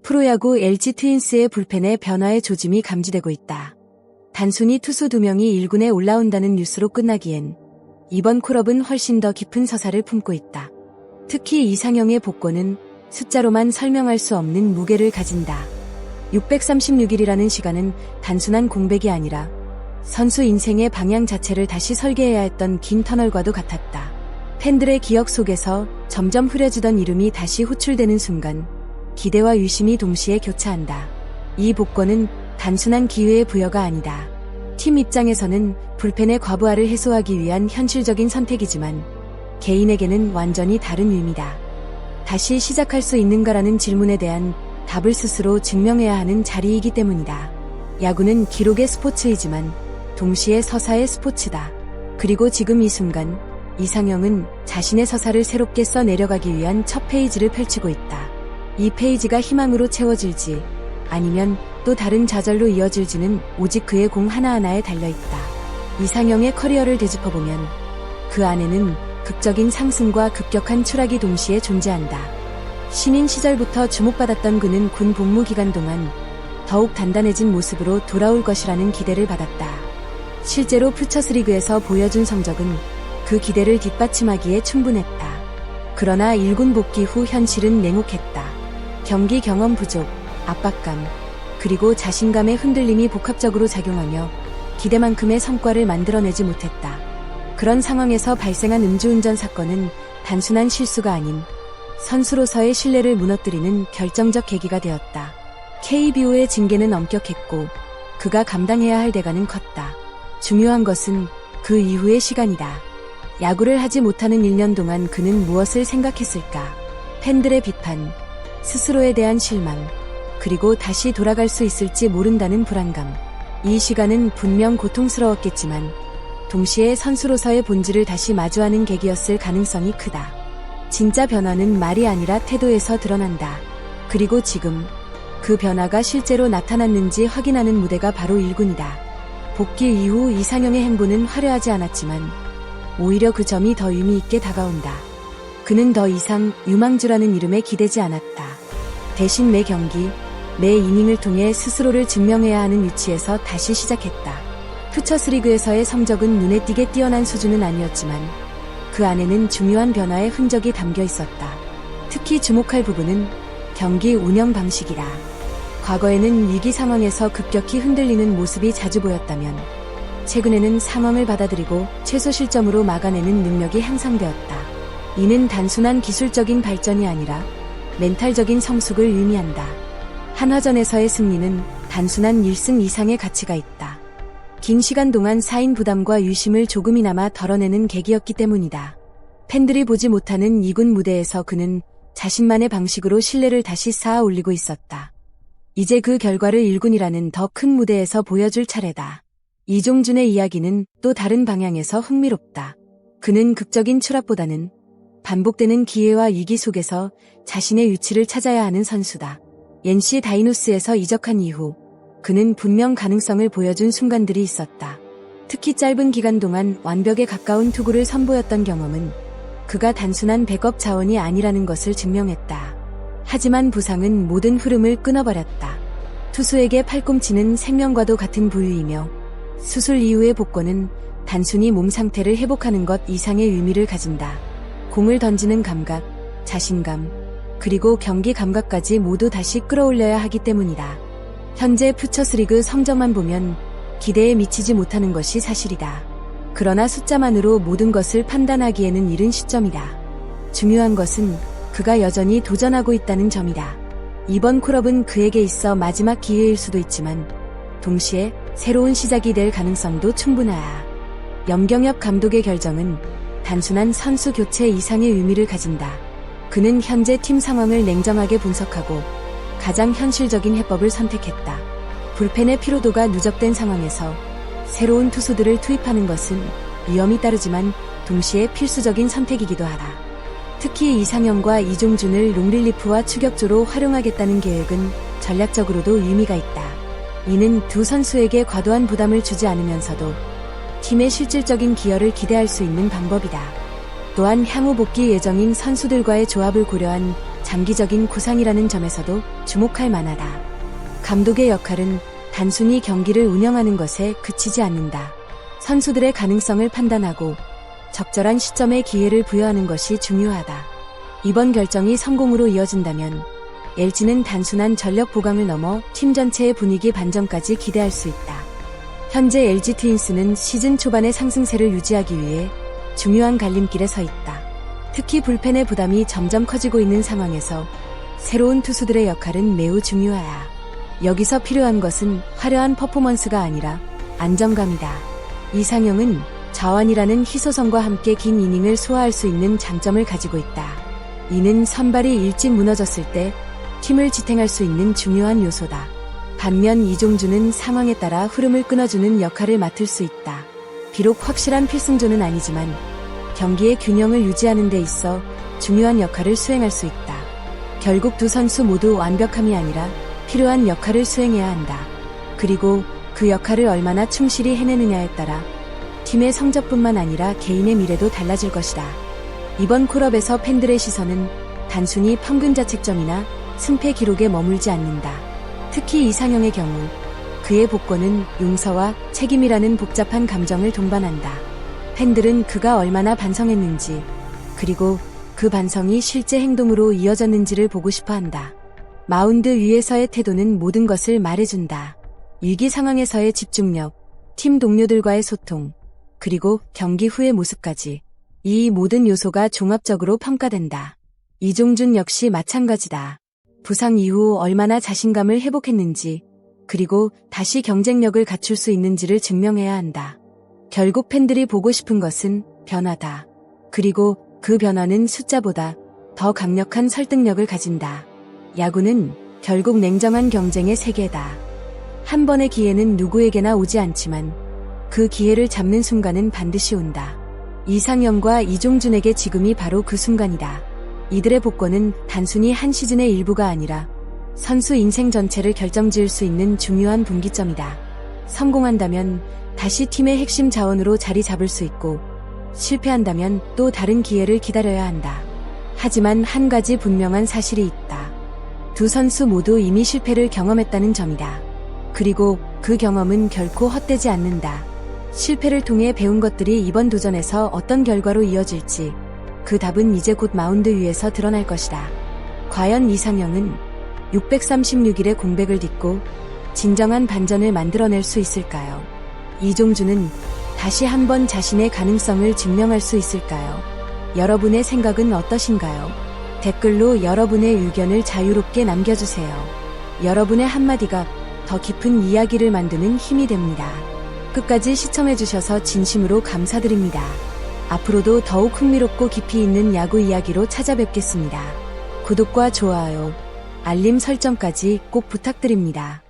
프로야구 LG 트윈스의 불펜의 변화의 조짐이 감지되고 있다. 단순히 투수 2명이 1군에 올라온다는 뉴스로 끝나기엔 이번 콜업은 훨씬 더 깊은 서사를 품고 있다. 특히 이상형의 복권은 숫자로만 설명할 수 없는 무게를 가진다. 636일이라는 시간은 단순한 공백이 아니라 선수 인생의 방향 자체를 다시 설계해야 했던 긴 터널과도 같았다. 팬들의 기억 속에서 점점 흐려지던 이름이 다시 호출되는 순간 기대와 유심이 동시에 교차한다. 이 복권은 단순한 기회의 부여가 아니다. 팀 입장에서는 불펜의 과부하를 해소하기 위한 현실적인 선택이지만 개인에게는 완전히 다른 의미다. 다시 시작할 수 있는가라는 질문에 대한 답을 스스로 증명해야 하는 자리이기 때문이다. 야구는 기록의 스포츠이지만 동시에 서사의 스포츠다. 그리고 지금 이 순간 이상형은 자신의 서사를 새롭게 써 내려가기 위한 첫 페이지를 펼치고 있다. 이 페이지가 희망으로 채워질지 아니면 또 다른 좌절로 이어질지는 오직 그의 공 하나하나에 달려있다. 이상형의 커리어를 되짚어보면 그 안에는 극적인 상승과 급격한 추락이 동시에 존재한다. 신인 시절부터 주목받았던 그는 군 복무 기간 동안 더욱 단단해진 모습으로 돌아올 것이라는 기대를 받았다. 실제로 퓨처스리그에서 보여준 성적은 그 기대를 뒷받침하기에 충분했다. 그러나 1군 복귀 후 현실은 냉혹했다. 경기 경험 부족, 압박감, 그리고 자신감의 흔들림이 복합적으로 작용하며 기대만큼의 성과를 만들어내지 못했다. 그런 상황에서 발생한 음주운전 사건은 단순한 실수가 아닌 선수로서의 신뢰를 무너뜨리는 결정적 계기가 되었다. KBO의 징계는 엄격했고 그가 감당해야 할 대가는 컸다. 중요한 것은 그 이후의 시간이다. 야구를 하지 못하는 1년 동안 그는 무엇을 생각했을까? 팬들의 비판, 스스로에 대한 실망, 그리고 다시 돌아갈 수 있을지 모른다는 불안감. 이 시간은 분명 고통스러웠겠지만 동시에 선수로서의 본질을 다시 마주하는 계기였을 가능성이 크다. 진짜 변화는 말이 아니라 태도에서 드러난다. 그리고 지금 그 변화가 실제로 나타났는지 확인하는 무대가 바로 1군이다. 복귀 이후 이상형의 행보는 화려하지 않았지만 오히려 그 점이 더 의미 있게 다가온다. 그는 더 이상 유망주라는 이름에 기대지 않았다. 대신 매 경기, 매 이닝을 통해 스스로를 증명해야 하는 위치에서 다시 시작했다. 퓨처스리그에서의 성적은 눈에 띄게 뛰어난 수준은 아니었지만 그 안에는 중요한 변화의 흔적이 담겨 있었다. 특히 주목할 부분은 경기 운영 방식이다. 과거에는 위기 상황에서 급격히 흔들리는 모습이 자주 보였다면 최근에는 상황을 받아들이고 최소 실점으로 막아내는 능력이 향상되었다. 이는 단순한 기술적인 발전이 아니라 멘탈적인 성숙을 의미한다. 한화전에서의 승리는 단순한 1승 이상의 가치가 있다. 긴 시간 동안 쌓인 부담과 유심을 조금이나마 덜어내는 계기였기 때문이다. 팬들이 보지 못하는 2군 무대에서 그는 자신만의 방식으로 신뢰를 다시 쌓아 올리고 있었다. 이제 그 결과를 1군이라는 더 큰 무대에서 보여줄 차례다. 이종준의 이야기는 또 다른 방향에서 흥미롭다. 그는 극적인 추락보다는 반복되는 기회와 위기 속에서 자신의 위치를 찾아야 하는 선수다. NC 다이노스에서 이적한 이후 그는 분명 가능성을 보여준 순간들이 있었다. 특히 짧은 기간 동안 완벽에 가까운 투구를 선보였던 경험은 그가 단순한 백업 자원이 아니라는 것을 증명했다. 하지만 부상은 모든 흐름을 끊어버렸다. 투수에게 팔꿈치는 생명과도 같은 부위이며 수술 이후의 복권은 단순히 몸 상태를 회복하는 것 이상의 의미를 가진다. 공을 던지는 감각, 자신감, 그리고 경기 감각까지 모두 다시 끌어올려야 하기 때문이다. 현재 퓨처스리그 성적만 보면 기대에 미치지 못하는 것이 사실이다. 그러나 숫자만으로 모든 것을 판단하기에는 이른 시점이다. 중요한 것은 그가 여전히 도전하고 있다는 점이다. 이번 콜업은 그에게 있어 마지막 기회일 수도 있지만 동시에 새로운 시작이 될 가능성도 충분하다. 염경엽 감독의 결정은 단순한 선수 교체 이상의 의미를 가진다. 그는 현재 팀 상황을 냉정하게 분석하고 가장 현실적인 해법을 선택했다. 불펜의 피로도가 누적된 상황에서 새로운 투수들을 투입하는 것은 위험이 따르지만 동시에 필수적인 선택이기도 하다. 특히 이상형과 이종준을 롱릴리프와 추격조로 활용하겠다는 계획은 전략적으로도 의미가 있다. 이는 두 선수에게 과도한 부담을 주지 않으면서도 팀의 실질적인 기여를 기대할 수 있는 방법이다. 또한 향후 복귀 예정인 선수들과의 조합을 고려한 장기적인 구상이라는 점에서도 주목할 만하다. 감독의 역할은 단순히 경기를 운영하는 것에 그치지 않는다. 선수들의 가능성을 판단하고 적절한 시점에 기회를 부여하는 것이 중요하다. 이번 결정이 성공으로 이어진다면 LG는 단순한 전력 보강을 넘어 팀 전체의 분위기 반전까지 기대할 수 있다. 현재 LG 트윈스는 시즌 초반의 상승세를 유지하기 위해 중요한 갈림길에 서 있다. 특히 불펜의 부담이 점점 커지고 있는 상황에서 새로운 투수들의 역할은 매우 중요하다. 여기서 필요한 것은 화려한 퍼포먼스가 아니라 안정감이다. 이상형은 자완이라는 희소성과 함께 긴 이닝을 소화할 수 있는 장점을 가지고 있다. 이는 선발이 일찍 무너졌을 때 팀을 지탱할 수 있는 중요한 요소다. 반면 이종주는 상황에 따라 흐름을 끊어주는 역할을 맡을 수 있다. 비록 확실한 필승조는 아니지만 경기의 균형을 유지하는 데 있어 중요한 역할을 수행할 수 있다. 결국 두 선수 모두 완벽함이 아니라 필요한 역할을 수행해야 한다. 그리고 그 역할을 얼마나 충실히 해내느냐에 따라 팀의 성적뿐만 아니라 개인의 미래도 달라질 것이다. 이번 콜업에서 팬들의 시선은 단순히 평균 자책점이나 승패 기록에 머물지 않는다. 특히 이상형의 경우 그의 복권은 용서와 책임이라는 복잡한 감정을 동반한다. 팬들은 그가 얼마나 반성했는지, 그리고 그 반성이 실제 행동으로 이어졌는지를 보고 싶어 한다. 마운드 위에서의 태도는 모든 것을 말해준다. 위기 상황에서의 집중력, 팀 동료들과의 소통, 그리고 경기 후의 모습까지. 이 모든 요소가 종합적으로 평가된다. 이종준 역시 마찬가지다. 부상 이후 얼마나 자신감을 회복했는지, 그리고 다시 경쟁력을 갖출 수 있는지를 증명해야 한다. 결국 팬들이 보고 싶은 것은 변화다. 그리고 그 변화는 숫자보다 더 강력한 설득력을 가진다. 야구는 결국 냉정한 경쟁의 세계다. 한 번의 기회는 누구에게나 오지 않지만 그 기회를 잡는 순간은 반드시 온다. 이상형과 이종준에게 지금이 바로 그 순간이다. 이들의 복권은 단순히 한 시즌의 일부가 아니라 선수 인생 전체를 결정지을 수 있는 중요한 분기점이다. 성공한다면 다시 팀의 핵심 자원으로 자리 잡을 수 있고, 실패한다면 또 다른 기회를 기다려야 한다. 하지만 한 가지 분명한 사실이 있다. 두 선수 모두 이미 실패를 경험했다는 점이다. 그리고 그 경험은 결코 헛되지 않는다. 실패를 통해 배운 것들이 이번 도전에서 어떤 결과로 이어질지, 그 답은 이제 곧 마운드 위에서 드러날 것이다. 과연 이상형은 636일의 공백을 딛고 진정한 반전을 만들어낼 수 있을까요? 이종준은 다시 한번 자신의 가능성을 증명할 수 있을까요? 여러분의 생각은 어떠신가요? 댓글로 여러분의 의견을 자유롭게 남겨주세요. 여러분의 한마디가 더 깊은 이야기를 만드는 힘이 됩니다. 끝까지 시청해주셔서 진심으로 감사드립니다. 앞으로도 더욱 흥미롭고 깊이 있는 야구 이야기로 찾아뵙겠습니다. 구독과 좋아요, 알림 설정까지 꼭 부탁드립니다.